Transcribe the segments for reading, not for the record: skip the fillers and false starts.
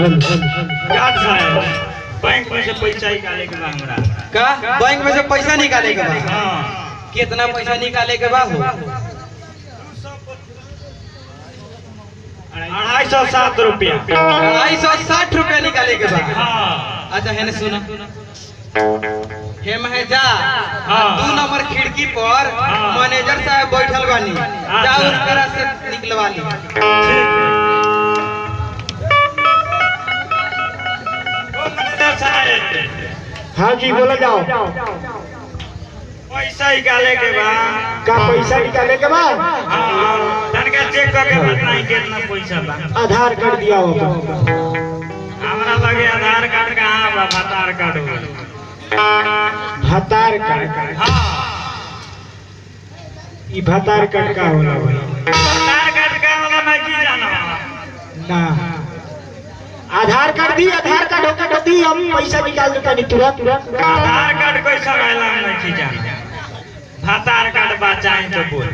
Guard साहब bank में से पैसा निकाले के बा हमरा का बैंक में से पैसा निकाले के बा? हां कितना पैसा निकाले के बा हो? 250 रुपया 260 रुपया निकाले के बा। हां अच्छा है ना सुनो हेम है जा हाँ। 2 नंबर खिड़की पर मैनेजर साहब बैठल बानी जा उनकरा से निकलवा ली। हाँ जी बोला जाओ। पैसा निकाले के बा का पैसा निकाले के बाद हां तनका चेक करके बताई कितना पैसा बा। आधार कार्ड दिया हो हमरा लगे आधार कार्ड कहां बा? आधार कार्ड हो भतार कार्ड। हां ई भतार कार्ड का होला भाई? आधार कार्ड का होला मैं की जाना ना आधार कार्ड दी आधार कार्ड होके तो दी हम पैसा निकाल देता नहीं तुरंत। आधार कार्ड कैसा रहला मैं की जाना आधार कार्ड बचाएं तो बोल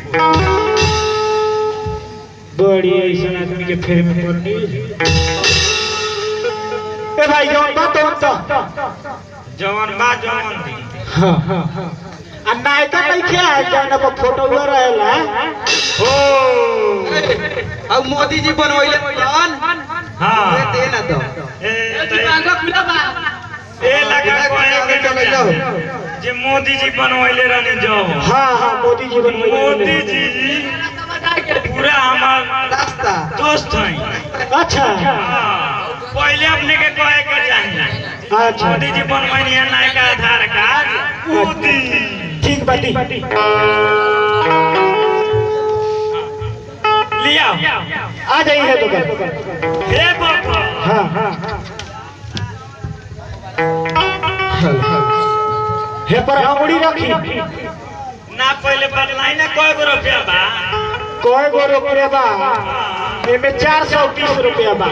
बड़ी ऐसा आदमी के फेर में पड़नी ए भाई जौन बात तो जवन बा जवन दी हां हां आ नायका नहीं क्या है जौन पर फोटो हुआ रहेला हो अब मोदी जी बनवैले प्लान हां दे ना दो ए लगा कोए के चलो जे मोदी जी बनवैले रहनी जो हां हां मोदी जी मोदी जी पूरा हमार रास्ता दोस्त है। अच्छा पहले अपने के कहे के चाहिए अच्छा मोदी जी बनवानी है नायका आधार कार्ड मोदी ठीक बाटी लिया आ जाइए दुकान हे बाबा हां हां हे पर अंगुड़ी रखी ना पहले बदलाई ना कोई गो रुपया बा कोई गो रुपया बा एमे 420 रुपया बा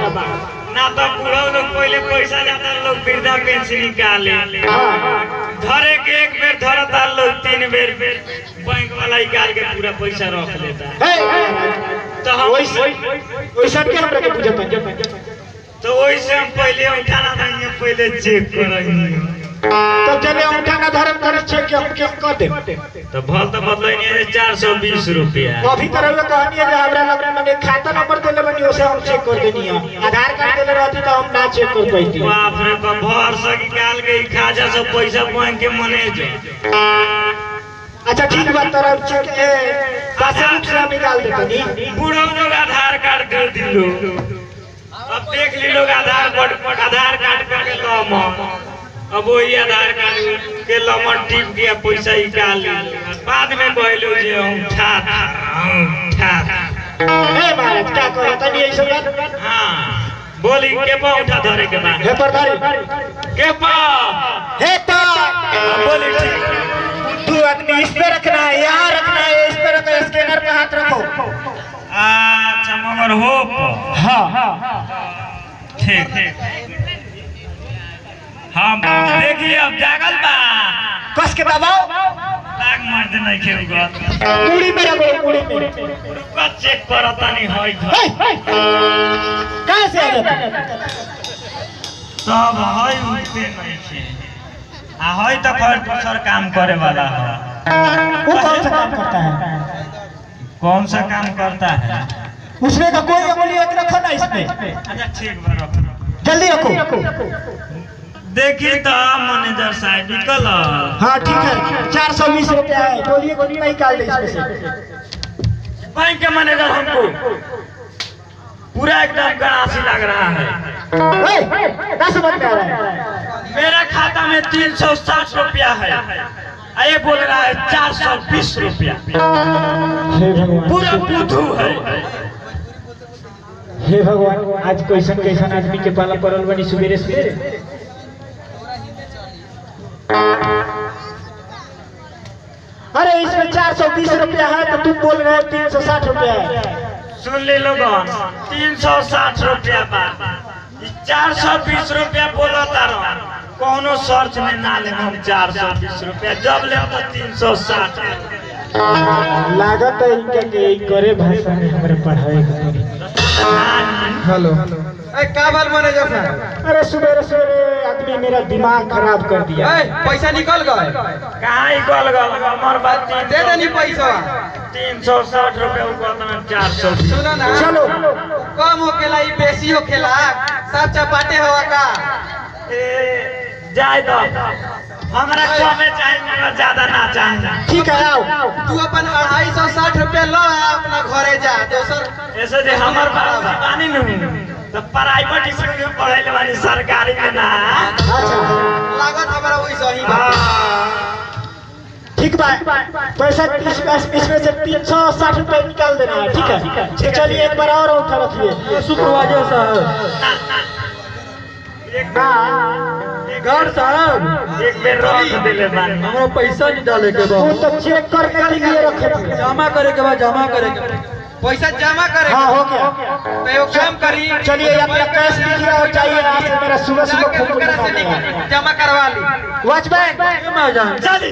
ना तो बूढ़ा लोग पहले पैसा जाता लोग वृद्धा पेंशन निकाले हां धरे के एक बेर धरता लोग 3 बेर बैंक वाला निकाल के पूरा पैसा रख लेता तो हम वैसा के हमरा के बुझता तो वैसे हम पहले उठाना नहीं पहले चेक करेंगे तो चले उठाना धर्म करे चेक के हम कर दे तो भल तो बदलाई नहीं 420 रुपया अभी तरह में कहनी है जे हमरा लग में खाता नंबर देले बनी ओसे हम चेक कर देनी है आधार कार्ड देले रहती तो हम ना चेक कर पाईती। बाप रे बाप भर से निकाल के खाजा सब पैसा बैंक के मैनेजर अच्छा ठीक बात तरह चेक के पासबुक से निकाल देता नी बूढ़ा लोग आधार कार्ड दे दिलो अब देख ली लोग आधार कार्ड पे के लम अब वही आधार कार्ड के लमन टिप दिया पैसा निकाल ली बाद में कहलो जे हम ठा ए महाराज क्या करता नी ऐसा बात हां बोली के पा उठा धरे के बाद हे पर धारी के पा हे तो बोली ठीक तू आदमी इस पे रखना है यहाँ रखना है इस पे रखो स्कैनर पे हाथ रखो अच्छा मगर हो हाँ ठीक हाँ देखिए अब जागल बा कस के दबाओ लाग मार दे नहीं खेलूगा कुड़ी पे रखो कुड़ी पे रुका चेक करता नहीं होई कहाँ से आ जाता सब होई उठते नहीं छे आ होई तो खैर दूसर काम करे वाला है वो कौन सा काम करता है कौन सा काम करता है उसमें का कोई अंगुली एक रखो ना इसमें अच्छा ठीक बा रखो जल्दी रखो देखिए तो मैनेजर साहब निकल हाँ ठीक है 420 रुपया है बोलिए कितना निकाल दे इसमें से बैंक के मैनेजर हमको पूरा एकदम गणासी लग रहा है ना समझ में आ रहा है मेरा खाता में 360 रुपया है ये बोल रहा है 420 रुपया पूरा बुद्धू है हे भगवान आज कैसन कैसन आदमी के पाला पड़ल बनी सुबेरे सुबेरे अरे इसमें 420 रुपया है तो तुम बोल रहे हो 360 रुपया है सुन ले लोगन 360 रुपया बा 420 रुपया बोला तारो कोनो सर्च में ना ले हम 420 रुपया जब ले तो 360 लागत है इनके के करे भाषा में हमरे पढ़ाए के पड़ी हेलो का बाल मैनेजर साहब? अरे सवेरे सवेरे आदमी मेरा दिमाग खराब कर दिया। पैसा निकल गए? कहाँ ही कॉल गल हमार बात दे देनी पैसा। 360 रुपए ऊपर में 400। सुनो ना, चलो कम होकेला ई बेसी होकेला, सब चपाटे हवा का। ए जाए दो, हमरा कमे चाहिए, हमरा ज्यादा ना चाहिए। ठीक है आओ। तू अपन 260 रुपया लो अपना घरे जा। दोसर ऐसे जे हमर बाबू बानी नु तो प्राइवेट स्कूल में पढ़ाई वाली सरकारी में ना। अच्छा लागत हमरा वही सही बा। ठीक बा, पैसा इसमें से 360 रुपए निकाल देना है। ठीक है चलिए एक बार और उठा रखिए। सुपरवाइजर साहब, गार्ड साहब, एक बेर रख देले बानी। हमरा पैसा निकाले के वो बा। तो चेक करने के लिए रखे थे। जमा करे के बाद जमा करे के पैसा जमा करे। हाँ हो गया। तो एगो काम करी, चलिए अपना कैश लीजिए और जाइए। यहाँ से मेरा सुबह सुबह खूब ओकरा से जमा करवा ली। वॉचमैन चली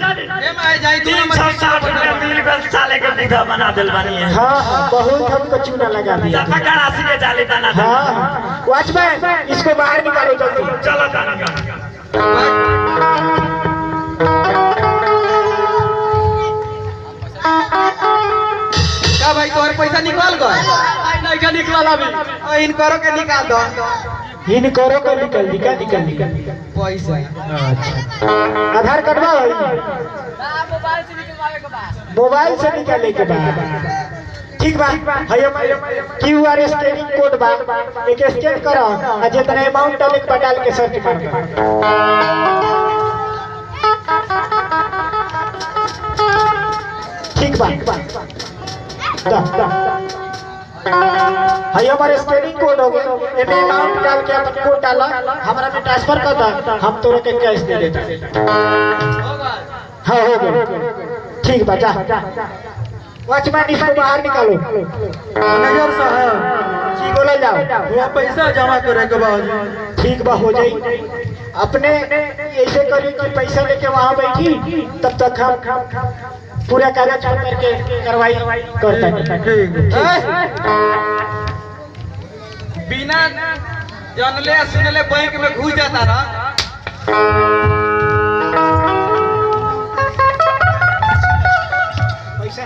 आई जाई। 360 रुपए मिल गल, साले के बुधा बना देल बानी है। हाँ बहुत हमको चूना लगा दिया। जफा गड़ासी के जाली बना दे। हाँ वॉचमैन इसको बाहर निकालो जल्दी। चलो जाना। का भाई तोहर पैसा निकाल गए? नहीं का निकलल अभी। इन करो के निकाल दो। इन करो का निकल पैसा आधार कार्ड बा मोबाइल से निकाले के बाद। ठीक बा है QR स्कैनिंग कोड बा, एक स्कैन करो और जितना अमाउंट डाले के डाल के सर्च मार। ठीक बा है हमारे स्कैनिंग कोड हो गए। एमे अमाउंट डाल के अपन कोड डाला, हमरा में ट्रांसफर कर दा, हम तोरे के कैश दे देता। हाँ हो गए। ठीक बा जा। वॉचमैन इसको बाहर निकालो। मैनेजर साहब, जी बोला जाओ। वो पैसा जमा करे के बाद ठीक बा हो जाई। अपने ऐसे करी कि पैसा लेके वहाँ बैठी, तब तक हम पूरा कागज करके कार्रवाई करता है। बिना जानले सुनले बैंक में घुस जाता रहा। पैसा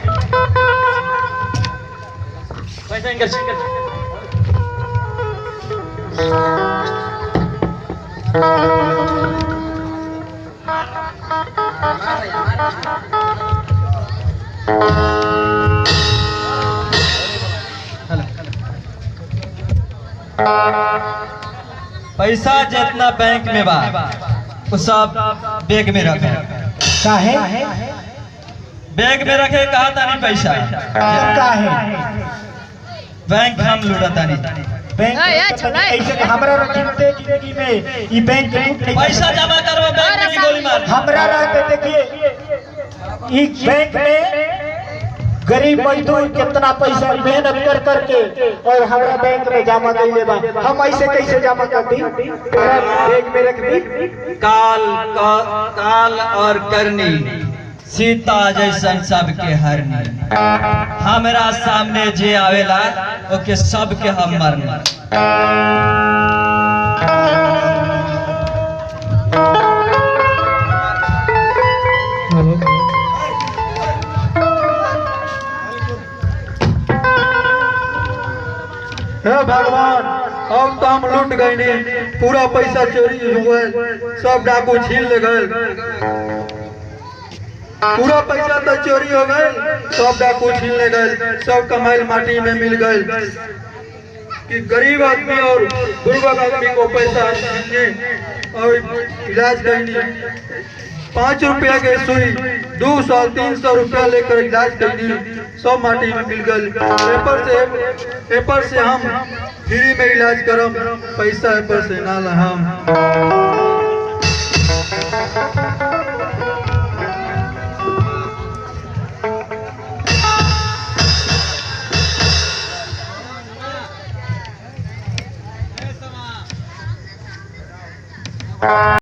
इनका पैसा जितना बैंक में बा वो सब बैग में रखे। काहे बैग में रखे कहा तानी पैसा काहे बैंक हम लूटा नहीं। बैंक ऐसे हमरा जिंदगी में ई बैंक पैसा जमा करवा बैंक में गोली मार। हमरा रहते देखिए ई बैंक में गरीब मजदूर कितना पैसा मेहनत कर करके और हमरा बैंक में जमा कइले बा। हम ऐसे कैसे जमा कर दी? बैंक में रख दी। काल और करनी सीता जैसन सबके हरनी। हमरा सामने जे आवेला ओके सबके हम मरना। हे भगवान, अब तो हम लूट गए नहीं, पूरा पैसा चोरी हो गए, सब डाकू छीन ले गए। पूरा पैसा तो चोरी हो गए, सब डाकू छीन ले गए, सब कमाई माटी में मिल गए। कि गरीब आदमी और बुर्बक आदमी को पैसा छीनने और इलाज करनी। 5 रुपया के सुई 200-300 रुपया लेकर इलाज करनी, सब माटी में मिल गए। पेपर से हम फ्री में इलाज करम, पैसा पेपर से ना हम।